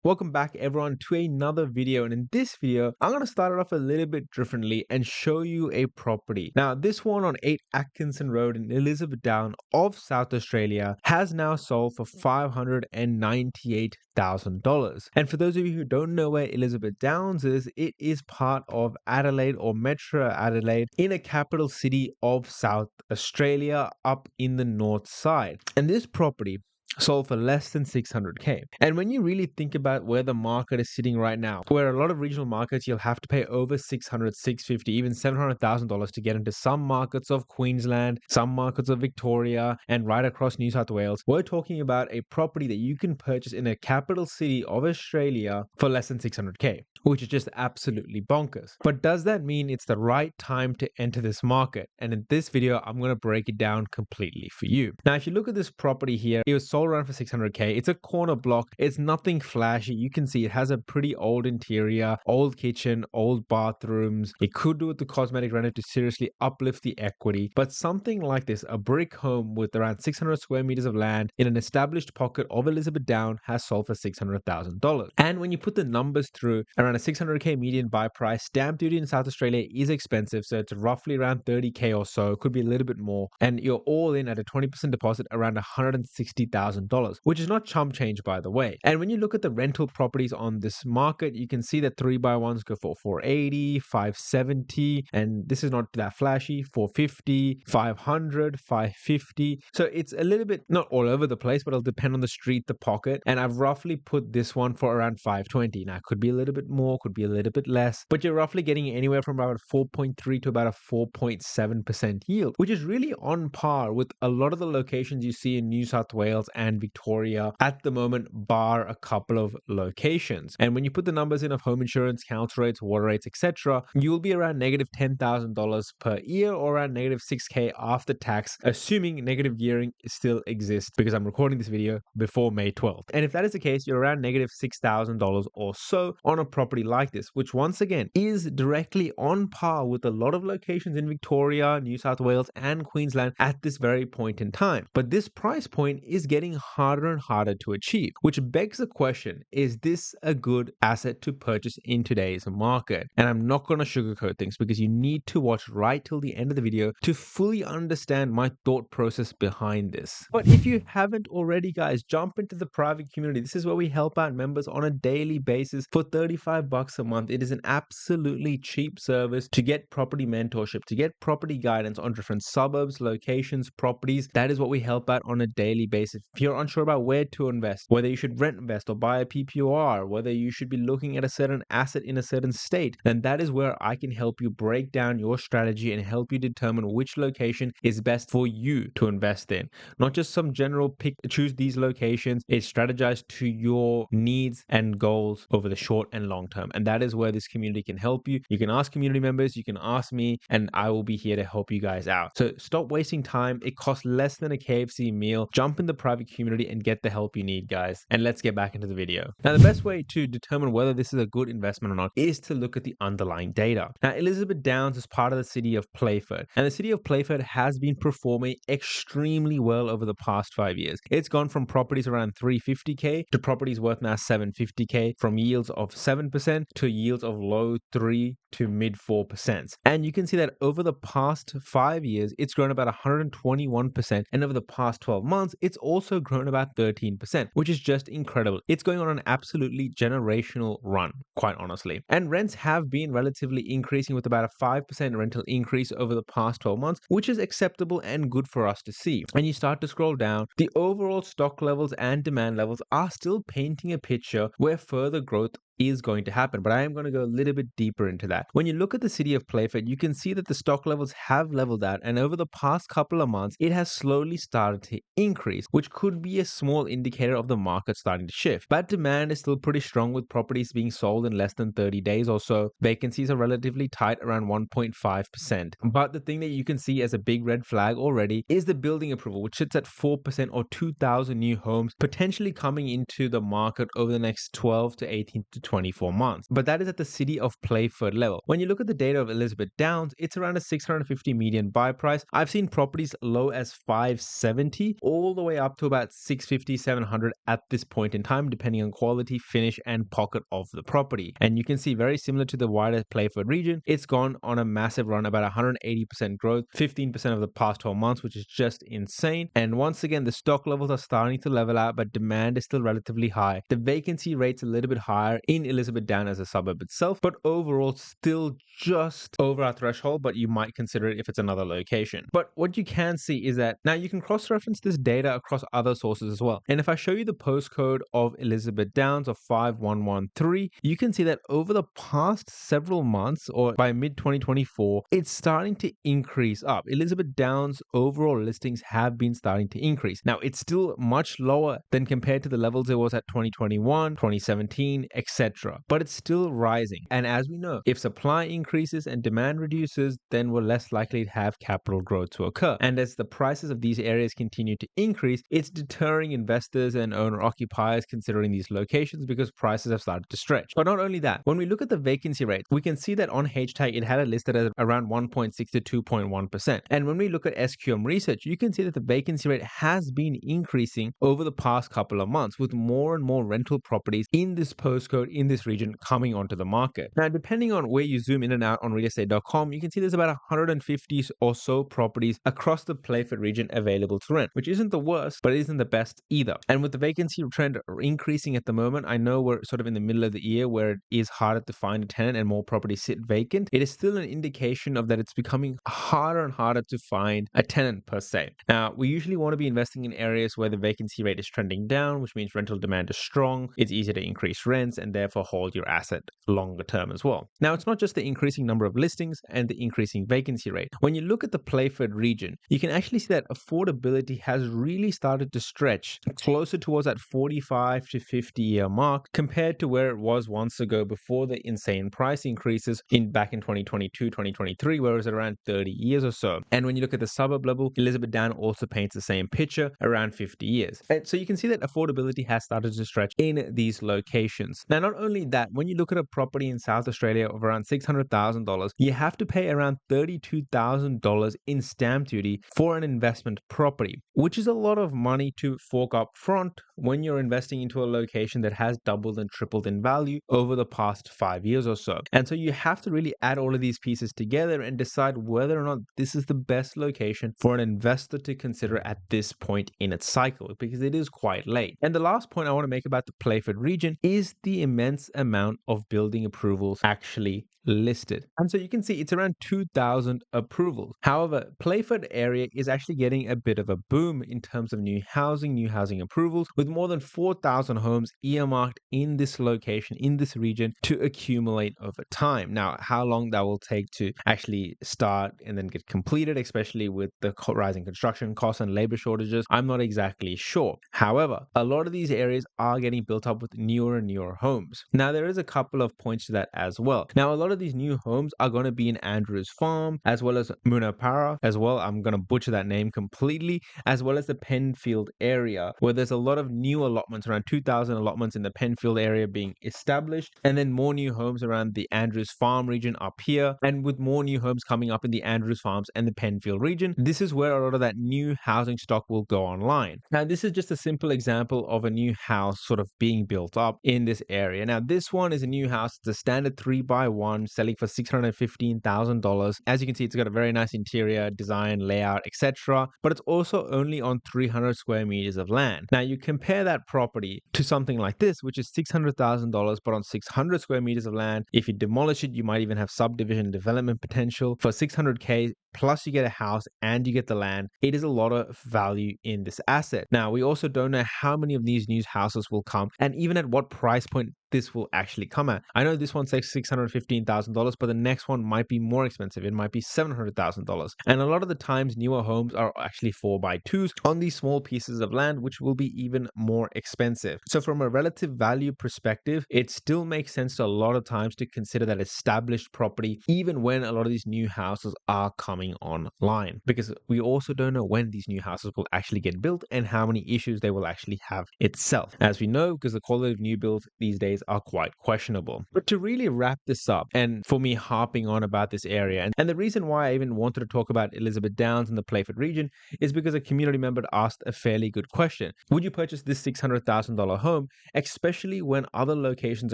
Welcome back everyone to another video, and in this video I'm going to start it off a little bit differently and show you a property. Now this one on 8 Atkinson Road in Elizabethtown of South Australia has now sold for $598,000. And for those of you who don't know where Elizabeth Downs is, it is part of Adelaide or Metro Adelaide in a capital city of South Australia up in the north side. And this property sold for less than 600k. And when you really think about where the market is sitting right now, where a lot of regional markets you'll have to pay over 600, 650, even $700,000 to get into some markets of Queensland, some markets of Victoria, and right across New South Wales, we're talking about a property that you can purchase in a capital city of Australia for less than 600k, which is just absolutely bonkers. But does that mean it's the right time to enter this market? And in this video, I'm going to break it down completely for you. Now, if you look at this property here, it was sold around for 600k. It's a corner block. It's nothing flashy. You can see it has a pretty old interior, old kitchen, old bathrooms. It could do with the cosmetic render to seriously uplift the equity. But something like this, a brick home with around 600 square meters of land in an established pocket of Elizabethtown, has sold for $600,000. And when you put the numbers through, around a 600k median buy price, stamp duty in South Australia is expensive, so it's roughly around 30k or so, could be a little bit more, and you're all in at a 20% deposit around $160,000, which is not chump change, by the way. And when you look at the rental properties on this market, you can see that 3x1s go for 480, 570, and this is not that flashy, 450, 500, 550. So it's a little bit not all over the place, but it'll depend on the street, the pocket, and I've roughly put this one for around 520. Now it could be a little bit more, could be a little bit less, but you're roughly getting anywhere from about 4.3 to about a 4.7% yield, which is really on par with a lot of the locations you see in New South Wales and Victoria at the moment, bar a couple of locations. And when you put the numbers in of home insurance, council rates, water rates, etc., you'll be around negative $10,000 per year or around negative 6k after tax, assuming negative gearing still exists, because I'm recording this video before May 12th. And if that is the case, you're around negative $6,000 or so on a property like this, which once again is directly on par with a lot of locations in Victoria, New South Wales, and Queensland at this very point in time. But this price point is getting harder and harder to achieve, which begs the question, is this a good asset to purchase in today's market? And I'm not going to sugarcoat things, because you need to watch right till the end of the video to fully understand my thought process behind this. But if you haven't already, guys, jump into the private community. This is where we help out members on a daily basis for $35 a month. It is an absolutely cheap service to get property mentorship, to get property guidance on different suburbs, locations, properties. That is what we help out on a daily basis. If you're unsure about where to invest, whether you should rent invest or buy a PPOR, whether you should be looking at a certain asset in a certain state, then that is where I can help you break down your strategy and help you determine which location is best for you to invest in. Not just some general pick, choose these locations. It's strategized to your needs and goals over the short and long term. And that is where this community can help you. You can ask community members, you can ask me, and I will be here to help you guys out. So stop wasting time. It costs less than a KFC meal. Jump in the private community and get the help you need, guys. And let's get back into the video. Now, the best way to determine whether this is a good investment or not is to look at the underlying data. Now, Elizabeth Downs is part of the city of Playford, and the city of Playford has been performing extremely well over the past 5 years. It's gone from properties around 350k to properties worth now 750k, from yields of 7% to yields of low 3 to mid 4%. And you can see that over the past 5 years, it's grown about 121%. And over the past 12 months, it's also grown about 13%, which is just incredible. It's going on an absolutely generational run, quite honestly. And rents have been relatively increasing with about a 5% rental increase over the past 12 months, which is acceptable and good for us to see. And you start to scroll down, the overall stock levels and demand levels are still painting a picture where further growth is going to happen, but I am going to go a little bit deeper into that. When you look at the city of Playford, you can see that the stock levels have leveled out, and over the past couple of months, it has slowly started to increase, which could be a small indicator of the market starting to shift. But demand is still pretty strong, with properties being sold in less than 30 days or so. Vacancies are relatively tight, around 1.5%. But the thing that you can see as a big red flag already is the building approval, which sits at 4% or 2,000 new homes potentially coming into the market over the next 12 to 18 to 24 months. But that is at the city of Playford level. When you look at the data of Elizabeth Downs, it's around a 650 median buy price. I've seen properties low as 570 all the way up to about 650, 700 at this point in time, depending on quality, finish, and pocket of the property. And you can see very similar to the wider Playford region, it's gone on a massive run, about 180% growth, 15% of the past 12 months, which is just insane. And once again, the stock levels are starting to level out, but demand is still relatively high. The vacancy rate's a little bit higher in Elizabeth Down as a suburb itself, but overall still just over our threshold, but you might consider it if it's another location. But what you can see is that now you can cross-reference this data across other sources as well. And if I show you the postcode of Elizabeth Downs of 5113, you can see that over the past several months, or by mid-2024, it's starting to increase up. Elizabeth Downs overall listings have been starting to increase. Now, it's still much lower than compared to the levels it was at 2021, 2017, etc. But it's still rising. And as we know, if supply increases and demand reduces, then we're less likely to have capital growth to occur. And as the prices of these areas continue to increase, it's deterring investors and owner-occupiers considering these locations because prices have started to stretch. But not only that, when we look at the vacancy rate, we can see that on HTAG, it had it listed at around 1.6 to 2.1%. And when we look at SQM research, you can see that the vacancy rate has been increasing over the past couple of months, with more and more rental properties in this postcode, in this region, coming onto the market. Now, depending on where you zoom in and out on realestate.com, you can see there's about 150 or so properties across the Playford region available to rent, which isn't the worst, but it isn't the best either. And with the vacancy trend increasing at the moment, I know we're sort of in the middle of the year where it is harder to find a tenant and more properties sit vacant. It is still an indication of that it's becoming harder and harder to find a tenant per se. Now, we usually want to be investing in areas where the vacancy rate is trending down, which means rental demand is strong, it's easier to increase rents and therefore hold your asset longer term as well. Now, it's not just the increasing number of listings and the increasing vacancy rate. When you look at the Playford region, you can actually see that affordability has really started to stretch closer towards that 45 to 50 year mark compared to where it was once ago before the insane price increases back in 2022, 2023, where it was around 30 years or so. And when you look at the suburb level, Elizabeth Down also paints the same picture, around 50 years. And so you can see that affordability has started to stretch in these locations. Now, not only that, when you look at a property in South Australia of around $600,000, you have to pay around $32,000 in stamp duty for an investment property, which is a lot of money to fork up front when you're investing into a location that has doubled and tripled in value over the past 5 years or so. And so you have to really add all of these pieces together and decide whether or not this is the best location for an investor to consider at this point in its cycle, because it is quite late. And the last point I want to make about the Playford region is the immense amount of building approvals actually listed. And so you can see it's around 2,000 approvals. However, Playford area is actually getting a bit of a boom in terms of new housing approvals, with more than 4,000 homes earmarked in this location, in this region, to accumulate over time. Now, how long that will take to actually start and then get completed, especially with the rising construction costs and labor shortages, I'm not exactly sure. However, a lot of these areas are getting built up with newer and newer homes. Now, there is a couple of points to that as well. Now, a lot of these new homes are going to be in Andrews Farm, as well as Munapara, as well. I'm going to butcher that name completely, as well as the Penfield area, where there's a lot of new allotments, around 2,000 allotments in the Penfield area being established, and then more new homes around the Andrews Farm region up here, and with more new homes coming up in the Andrews Farms and the Penfield region. This is where a lot of that new housing stock will go online. Now, this is just a simple example of a new house sort of being built up in this area. Now, this one is a new house. It's a standard 3x1 selling for $615,000. As you can see, it's got a very nice interior design, layout, etc. But it's also only on 300 square meters of land. Now, you compare that property to something like this, which is $600,000, but on 600 square meters of land. If you demolish it, you might even have subdivision development potential for $600K. Plus you get a house and you get the land. It is a lot of value in this asset. Now, we also don't know how many of these new houses will come and even at what price point this will actually come at. I know this one says $615,000, but the next one might be more expensive. It might be $700,000. And a lot of the times, newer homes are actually 4x2s on these small pieces of land, which will be even more expensive. So from a relative value perspective, it still makes sense to a lot of times to consider that established property, even when a lot of these new houses are coming going online, because we also don't know when these new houses will actually get built and how many issues they will actually have itself, as we know, because the quality of new builds these days are quite questionable. But to really wrap this up, and for me harping on about this area, and the reason why I even wanted to talk about Elizabeth Downs and the Playford region is because a community member asked a fairly good question. Would you purchase this $600,000 home, especially when other locations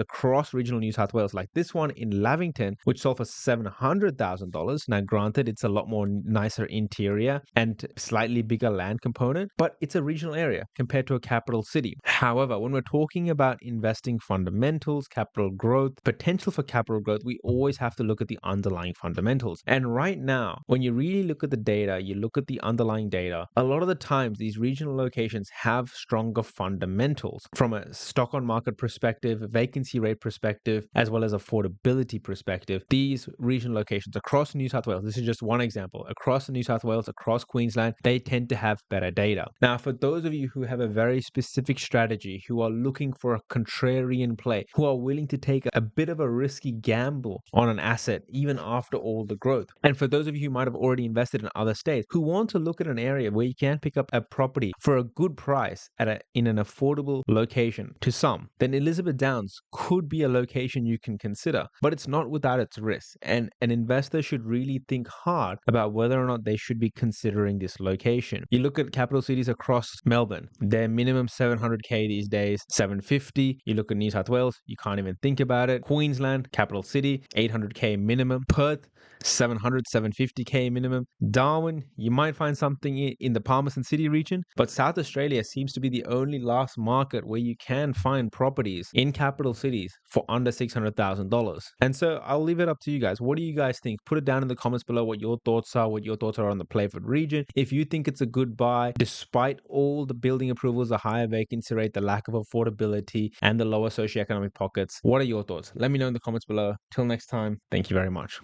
across regional New South Wales, like this one in Lavington, which sold for $700,000? Now, granted, it's a lot more nicer interior and slightly bigger land component, but it's a regional area compared to a capital city. However, when we're talking about investing fundamentals, capital growth, potential for capital growth, we always have to look at the underlying fundamentals. And right now, when you really look at the data, you look at the underlying data, a lot of the times these regional locations have stronger fundamentals from a stock on market perspective, vacancy rate perspective, as well as affordability perspective. These regional locations across New South Wales, this is just one example, across New South Wales, across Queensland, they tend to have better data. Now, for those of you who have a very specific strategy, who are looking for a contrarian play, who are willing to take a bit of a risky gamble on an asset even after all the growth, and for those of you who might have already invested in other states, who want to look at an area where you can pick up a property for a good price in an affordable location to some, then Elizabeth Downs could be a location you can consider, but it's not without its risks. And an investor should really think hard about whether or not they should be considering this location. You look at capital cities across Melbourne, their minimum 700K these days, 750. You look at New South Wales, you can't even think about it. Queensland, capital city, 800K minimum. Perth, 700, 750K minimum. Darwin, you might find something in the Palmerston City region, but South Australia seems to be the only last market where you can find properties in capital cities for under $600,000. And so I'll leave it up to you guys. What do you guys think? Put it down in the comments below what your thoughts are on the Playford region. If you think it's a good buy, despite all the building approvals, the higher vacancy rate, the lack of affordability, and the lower socioeconomic pockets, what are your thoughts? Let me know in the comments below. Till next time, thank you very much.